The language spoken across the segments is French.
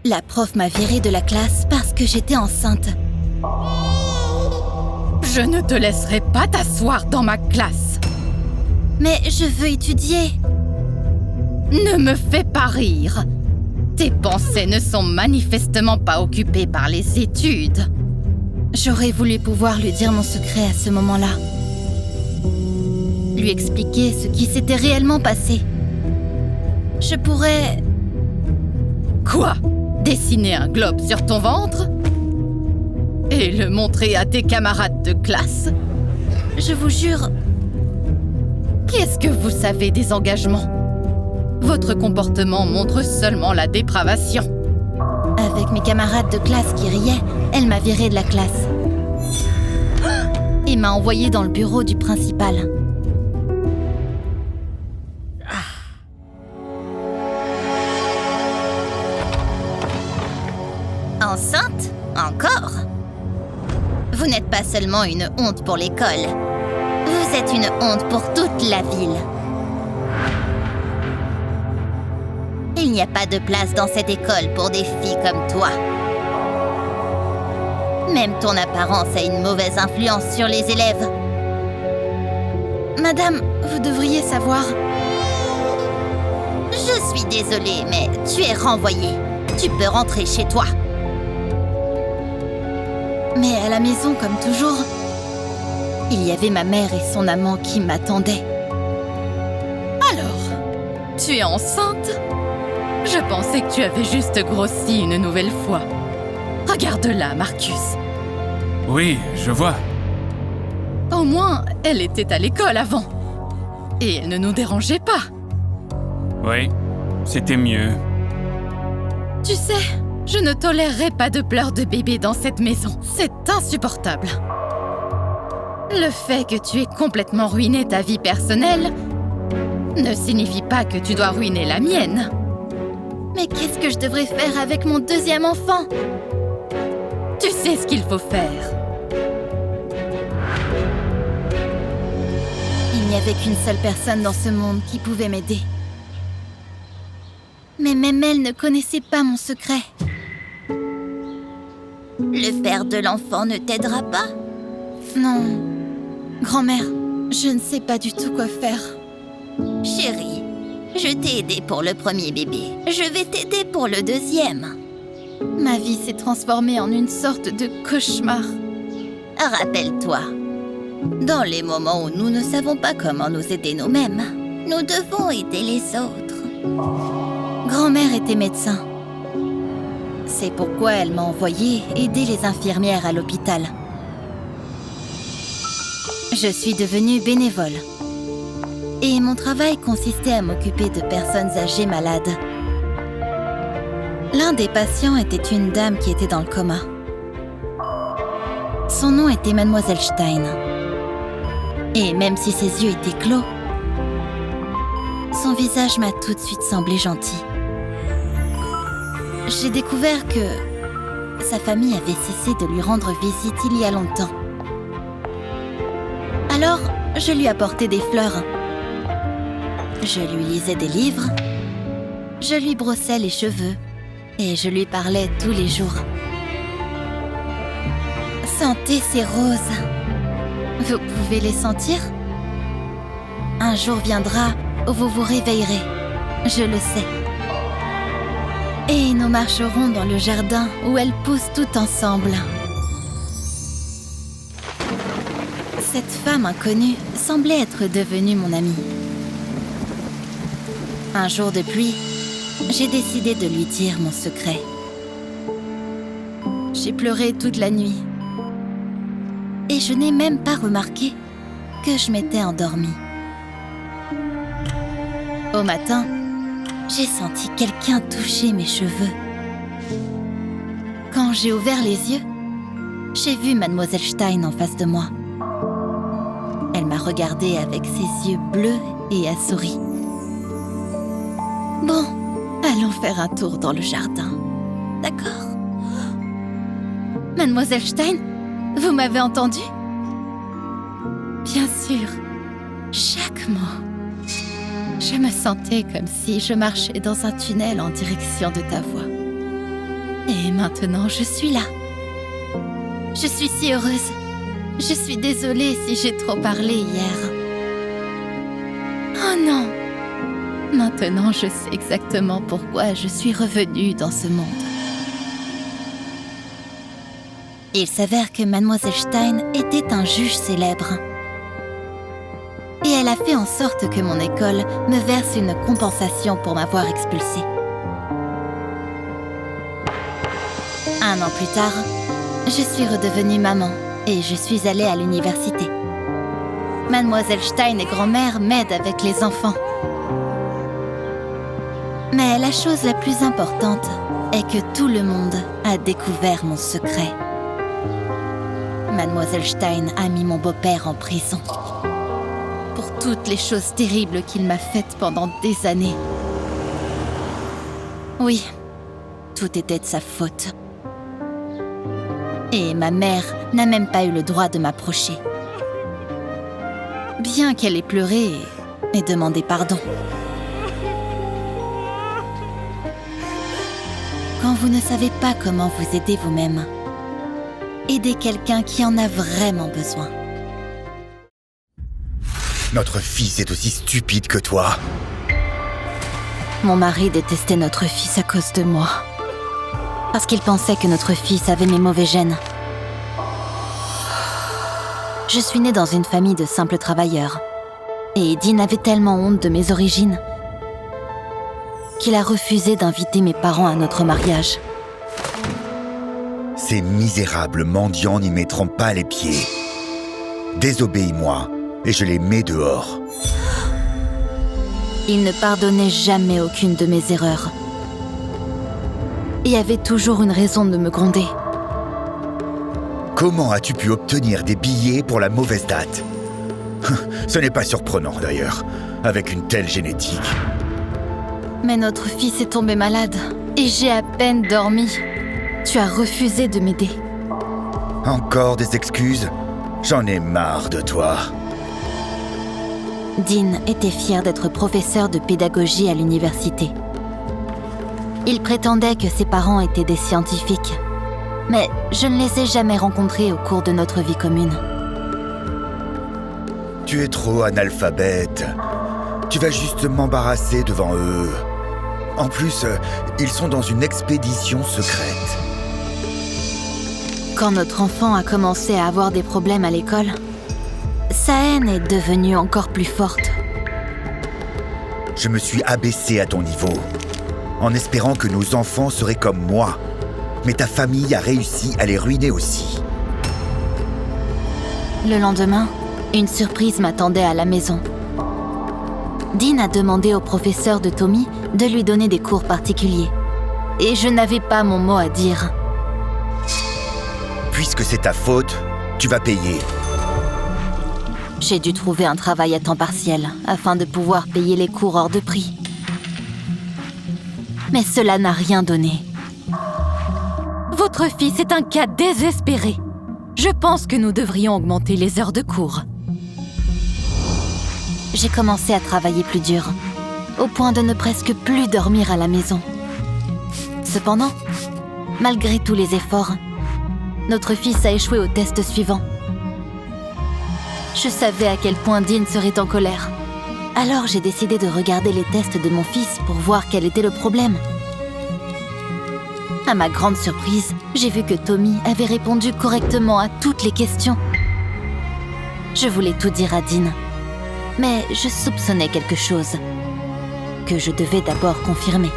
La prof m'a virée de la classe parce que j'étais enceinte. Je ne te laisserai pas t'asseoir dans ma classe. Mais je veux étudier. Ne me fais pas rire. Tes pensées ne sont manifestement pas occupées par les études. J'aurais voulu pouvoir lui dire mon secret à ce moment-là. Lui expliquer ce qui s'était réellement passé. Je pourrais... Quoi? Dessiner un globe sur ton ventre? Et le montrer à tes camarades de classe? Je vous jure... Qu'est-ce que vous savez des engagements? Votre comportement montre seulement la dépravation. Avec mes camarades de classe qui riaient, elle m'a virée de la classe. Et m'a envoyée dans le bureau du principal. Enceinte? Encore? Vous n'êtes pas seulement une honte pour l'école. Vous êtes une honte pour toute la ville. Il n'y a pas de place dans cette école pour des filles comme toi. Même ton apparence a une mauvaise influence sur les élèves. Madame, vous devriez savoir... Je suis désolée, mais tu es renvoyée. Tu peux rentrer chez toi. Mais à la maison, comme toujours, il y avait ma mère et son amant qui m'attendaient. Alors, tu es enceinte? Je pensais que tu avais juste grossi une nouvelle fois. Regarde-la, Marcus. Oui, je vois. Au moins, elle était à l'école avant. Et elle ne nous dérangeait pas. Oui, c'était mieux. Tu sais, je ne tolérerai pas de pleurs de bébé dans cette maison. C'est insupportable. Le fait que tu aies complètement ruiné ta vie personnelle ne signifie pas que tu dois ruiner la mienne. Mais qu'est-ce que je devrais faire avec mon deuxième enfant? Tu sais ce qu'il faut faire. Il n'y avait qu'une seule personne dans ce monde qui pouvait m'aider. Mais même elle ne connaissait pas mon secret. Le père de l'enfant ne t'aidera pas? Non. Grand-mère, je ne sais pas du tout quoi faire. Chérie, je t'ai aidé pour le premier bébé. Je vais t'aider pour le deuxième. Ma vie s'est transformée en une sorte de cauchemar. Rappelle-toi, dans les moments où nous ne savons pas comment nous aider nous-mêmes, nous devons aider les autres. Grand-mère était médecin. C'est pourquoi elle m'a envoyée aider les infirmières à l'hôpital. Je suis devenue bénévole. Et mon travail consistait à m'occuper de personnes âgées malades. L'un des patients était une dame qui était dans le coma. Son nom était Mademoiselle Stein. Et même si ses yeux étaient clos, son visage m'a tout de suite semblé gentil. J'ai découvert que sa famille avait cessé de lui rendre visite il y a longtemps. Alors, je lui apportais des fleurs. Je lui lisais des livres, je lui brossais les cheveux et je lui parlais tous les jours. Sentez ces roses. Vous pouvez les sentir? Un jour viendra où vous vous réveillerez, je le sais. Et nous marcherons dans le jardin où elles poussent toutes ensemble. Cette femme inconnue semblait être devenue mon amie. Un jour de pluie, j'ai décidé de lui dire mon secret. J'ai pleuré toute la nuit. Et je n'ai même pas remarqué que je m'étais endormie. Au matin, j'ai senti quelqu'un toucher mes cheveux. Quand j'ai ouvert les yeux, j'ai vu Mademoiselle Stein en face de moi. Elle m'a regardée avec ses yeux bleus et a souri. Bon, allons faire un tour dans le jardin. D'accord? Mademoiselle Stein, vous m'avez entendu? Bien sûr, chaque mot. Je me sentais comme si je marchais dans un tunnel en direction de ta voix. Et maintenant, je suis là. Je suis si heureuse. Je suis désolée si j'ai trop parlé hier. Oh non! Maintenant, je sais exactement pourquoi je suis revenue dans ce monde. Il s'avère que Mademoiselle Stein était un juge célèbre. Et elle a fait en sorte que mon école me verse une compensation pour m'avoir expulsée. Un an plus tard, je suis redevenue maman et je suis allée à l'université. Mademoiselle Stein et grand-mère m'aident avec les enfants. Mais la chose la plus importante est que tout le monde a découvert mon secret. Mademoiselle Stein a mis mon beau-père en prison. Pour toutes les choses terribles qu'il m'a faites pendant des années. Oui, tout était de sa faute. Et ma mère n'a même pas eu le droit de m'approcher. Bien qu'elle ait pleuré et demandé pardon. Quand vous ne savez pas comment vous aider vous-même, aidez quelqu'un qui en a vraiment besoin. Notre fils est aussi stupide que toi. Mon mari détestait notre fils à cause de moi. Parce qu'il pensait que notre fils avait mes mauvais gènes. Je suis née dans une famille de simples travailleurs. Et Dean avait tellement honte de mes origines qu'il a refusé d'inviter mes parents à notre mariage. Ces misérables mendiants n'y mettront pas les pieds. Désobéis-moi et je les mets dehors. Il ne pardonnait jamais aucune de mes erreurs. Et avait toujours une raison de me gronder. Comment as-tu pu obtenir des billets pour la mauvaise date? Ce n'est pas surprenant d'ailleurs, avec une telle génétique. Mais notre fils est tombé malade et j'ai à peine dormi. Tu as refusé de m'aider. Encore des excuses? J'en ai marre de toi. Dean était fier d'être professeur de pédagogie à l'université. Il prétendait que ses parents étaient des scientifiques. Mais je ne les ai jamais rencontrés au cours de notre vie commune. Tu es trop analphabète. Tu vas juste m'embarrasser devant eux. En plus, ils sont dans une expédition secrète. Quand notre enfant a commencé à avoir des problèmes à l'école, sa haine est devenue encore plus forte. Je me suis abaissé à ton niveau, en espérant que nos enfants seraient comme moi. Mais ta famille a réussi à les ruiner aussi. Le lendemain, une surprise m'attendait à la maison. Dean a demandé au professeur de Tommy de lui donner des cours particuliers. Et je n'avais pas mon mot à dire. Puisque c'est ta faute, tu vas payer. J'ai dû trouver un travail à temps partiel afin de pouvoir payer les cours hors de prix. Mais cela n'a rien donné. Votre fils est un cas désespéré. Je pense que nous devrions augmenter les heures de cours. J'ai commencé à travailler plus dur, au point de ne presque plus dormir à la maison. Cependant, malgré tous les efforts, notre fils a échoué au test suivant. Je savais à quel point Dean serait en colère. Alors j'ai décidé de regarder les tests de mon fils pour voir quel était le problème. À ma grande surprise, j'ai vu que Tommy avait répondu correctement à toutes les questions. Je voulais tout dire à Dean, mais je soupçonnais quelque chose que je devais d'abord confirmer.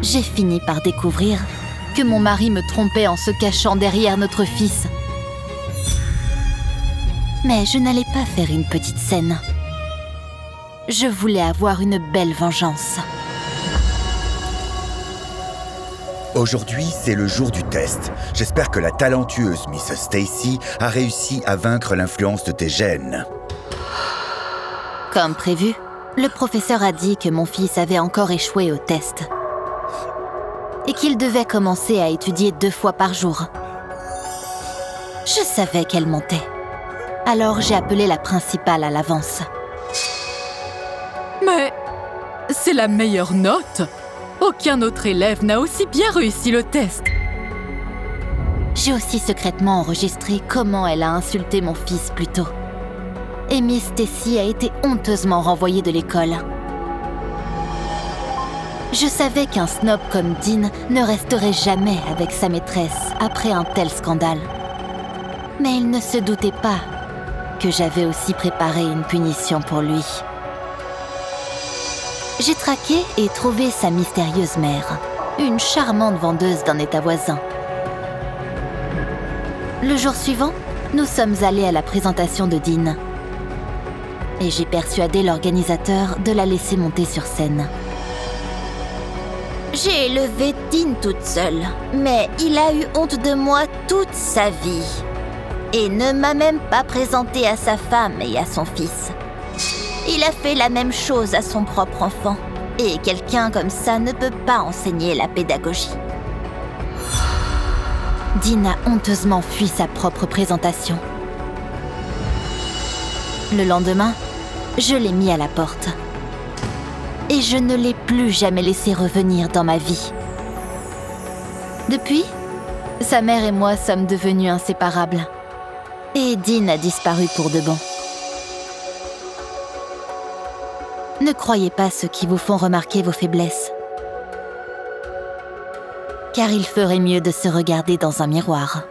J'ai fini par découvrir que mon mari me trompait en se cachant derrière notre fils. Mais je n'allais pas faire une petite scène. Je voulais avoir une belle vengeance. Aujourd'hui, c'est le jour du test. J'espère que la talentueuse Miss Stacy a réussi à vaincre l'influence de tes gènes. Comme prévu, le professeur a dit que mon fils avait encore échoué au test et qu'il devait commencer à étudier 2 fois par jour. Je savais qu'elle mentait. Alors j'ai appelé la principale à l'avance. Mais c'est la meilleure note. Aucun autre élève n'a aussi bien réussi le test. J'ai aussi secrètement enregistré comment elle a insulté mon fils plus tôt. Et Miss Stacy a été honteusement renvoyée de l'école. Je savais qu'un snob comme Dean ne resterait jamais avec sa maîtresse après un tel scandale. Mais il ne se doutait pas que j'avais aussi préparé une punition pour lui. J'ai traqué et trouvé sa mystérieuse mère, une charmante vendeuse d'un état voisin. Le jour suivant, nous sommes allés à la présentation de Dean. Et j'ai persuadé l'organisateur de la laisser monter sur scène. J'ai élevé Dean toute seule, mais il a eu honte de moi toute sa vie. Et ne m'a même pas présenté à sa femme et à son fils. Il a fait la même chose à son propre enfant. Et quelqu'un comme ça ne peut pas enseigner la pédagogie. Dean a honteusement fui sa propre présentation. Le lendemain, je l'ai mis à la porte. Et je ne l'ai plus jamais laissé revenir dans ma vie. Depuis, sa mère et moi sommes devenus inséparables. Et Dean a disparu pour de bon. Ne croyez pas ceux qui vous font remarquer vos faiblesses. Car il ferait mieux de se regarder dans un miroir.